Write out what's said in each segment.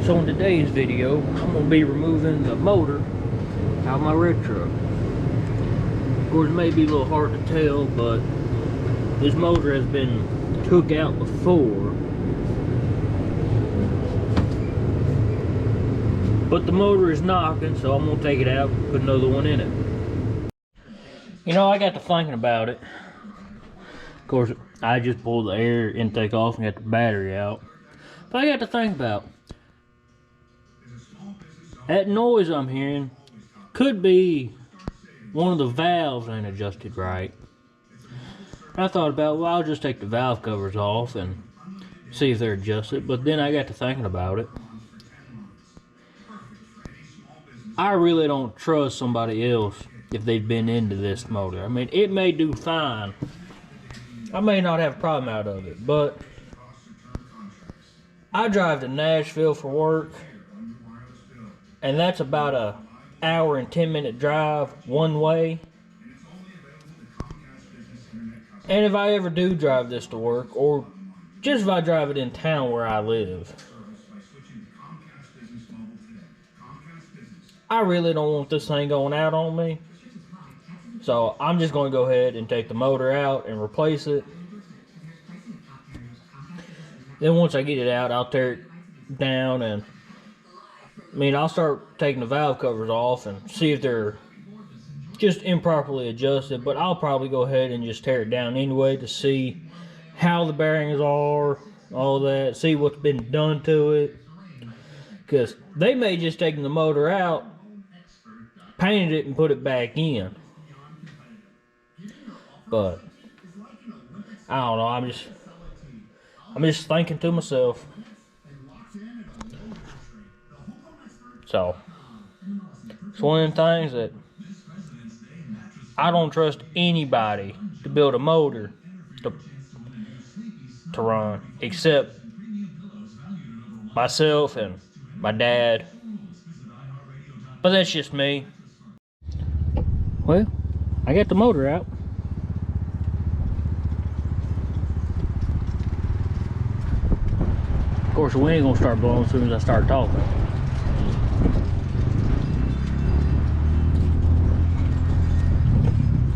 So in today's video, I'm going to be removing the motor out of my red truck. Of course, it may be a little hard to tell, but this motor has been took out before. But the motor is knocking, so I'm going to take it out and put another one in it. You know, I got to thinking about it. Of course, I just pulled the air intake off and got the battery out. But I got to think about that noise I'm hearing could be one of the valves ain't adjusted right. I thought about, well, I'll just take the valve covers off and see if they're adjusted. But then I got to thinking about it. I really don't trust somebody else if they've been into this motor. I mean, it may do fine. I may not have a problem out of it, but I drive to Nashville for work, and that's about a hour and 10-minute drive one way. And if I ever do drive this to work, or just if I drive it in town where I live, I really don't want this thing going out on me. So I'm just going to go ahead and take the motor out and replace it. Then once I get it out, I'll tear it down and I'll start taking the valve covers off and see if they're just improperly adjusted. But I'll probably go ahead and just tear it down anyway to see how the bearings are, all that, see what's been done to it. Because they may just take the motor out, painted it, and put it back in. But I don't know, I'm just thinking to myself. So it's one of them things that I don't trust anybody to build a motor to run except myself and my dad. But that's just me. Well, I got the motor out. Of course, the wind gonna start blowing as soon as I start talking.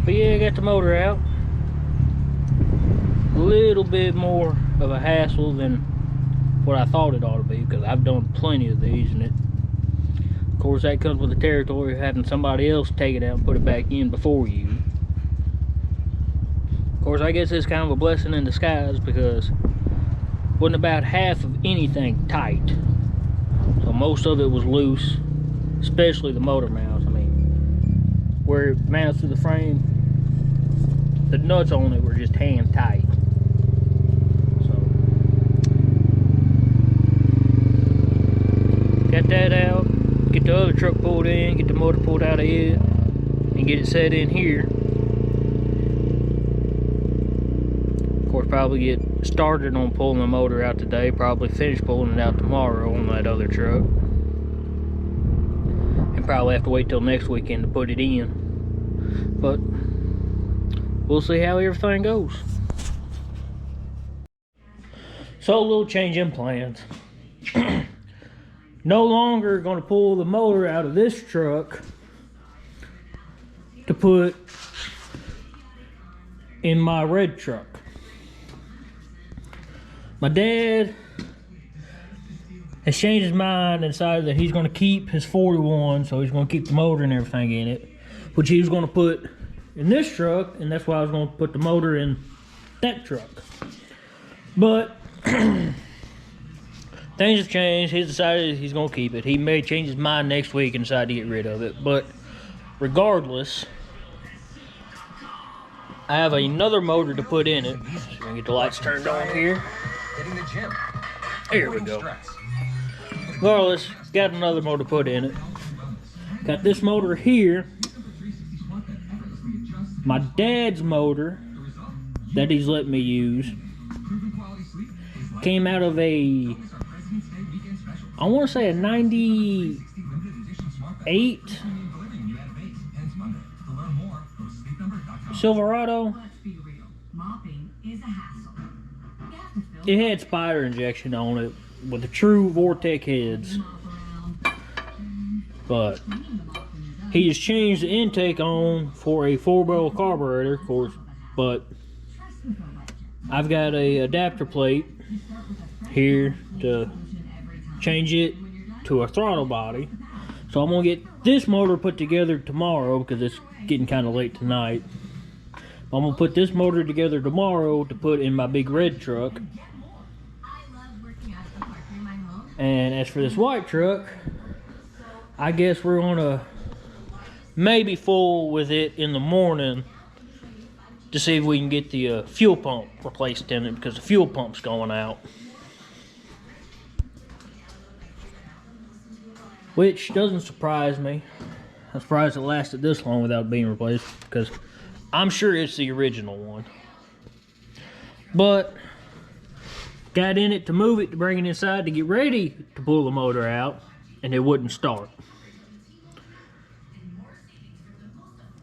But yeah, I got the motor out. A little bit more of a hassle than what I thought it ought to be, because I've done plenty of these, and of course that comes with the territory of having somebody else take it out and put it back in before you. Of course, I guess it's kind of a blessing in disguise, because wasn't about half of anything tight. So most of it was loose, especially the motor mounts. I mean, where it mounts to the frame, the nuts on it were just hand tight. So got that out, get the other truck pulled in, get the motor pulled out of it, and get it set in here. Of course, probably get started on pulling the motor out today, probably finish pulling it out tomorrow on that other truck, and probably have to wait till next weekend to put it in. But we'll see how everything goes. So a little change in plans. No longer going to pull the motor out of this truck to put in my red truck. My dad has changed his mind and decided that he's going to keep his 41, so he's going to keep the motor and everything in it, which he was going to put in this truck, and that's why I was going to put the motor in that truck. But things have changed. He's decided he's going to keep it. He may change his mind next week and decide to get rid of it, but regardless, I have another motor to put in it. So I'm going to get the lights turned on here. Hitting the gym. Here we go. Regardless, got another motor to put in it. Got this motor here. My dad's motor that he's let me use came out of a, I want to say a 98 Silverado. it had spider injection on it with the true Vortec heads. But he has changed the intake on for a 4-barrel carburetor, of course. But I've got a adapter plate here to change it to a throttle body. So I'm gonna get this motor put together tomorrow because it's getting kind of late tonight. I'm gonna put this motor together tomorrow to put in my big red truck. And as for this white truck, I guess we're gonna maybe fool with it in the morning to see if we can get the fuel pump replaced in it, because the fuel pump's going out. Which doesn't surprise me. I'm surprised it lasted this long without being replaced, because I'm sure it's the original one. But got in it to move it, to bring it inside to get ready to pull the motor out, and it wouldn't start.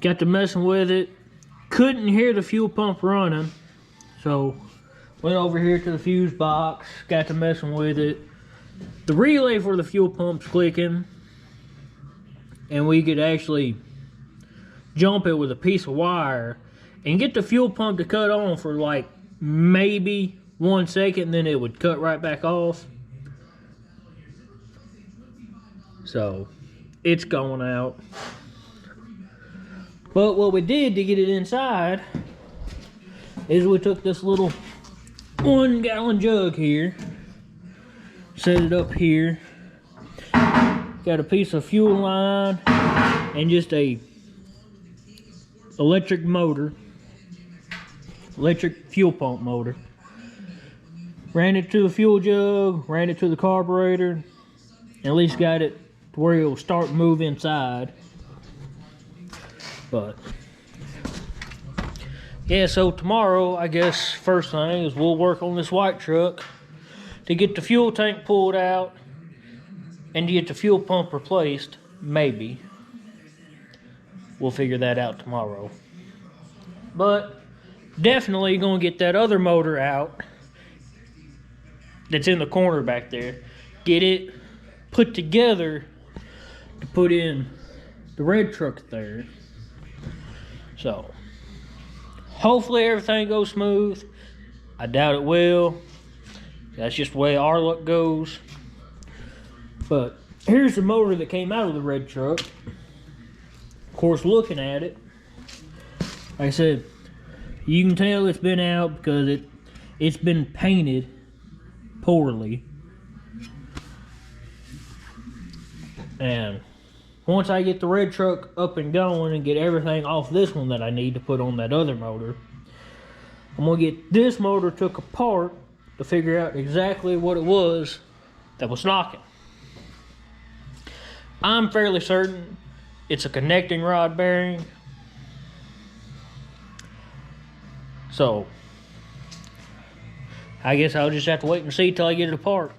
Got to messing with it, couldn't hear the fuel pump running, so went over here to the fuse box, got to messing with it. The relay for the fuel pump's clicking, and we could actually jump it with a piece of wire and get the fuel pump to cut on for like maybe 1 second, then it would cut right back off. So it's going out. But what we did to get it inside is we took this little 1-gallon jug here, set it up here, got a piece of fuel line and just a electric motor, electric fuel pump motor. Ran it to the fuel jug, ran it to the carburetor, at least got it to where it will start and move inside. But yeah, so tomorrow, I guess first thing is we'll work on this white truck to get the fuel tank pulled out and to get the fuel pump replaced. Maybe we'll figure that out tomorrow. But definitely gonna get that other motor out that's in the corner back there, get it put together to put in the red truck there. So hopefully everything goes smooth. I doubt it will. That's just the way our luck goes. But here's the motor that came out of the red truck. Of course, looking at it, like I said, you can tell it's been out because it's been painted poorly. And once I get the red truck up and going and get everything off this one that I need to put on that other motor, I'm gonna get this motor took apart to figure out exactly what it was that was knocking. I'm fairly certain it's a connecting rod bearing. So I guess I'll just have to wait and see till I get it apart.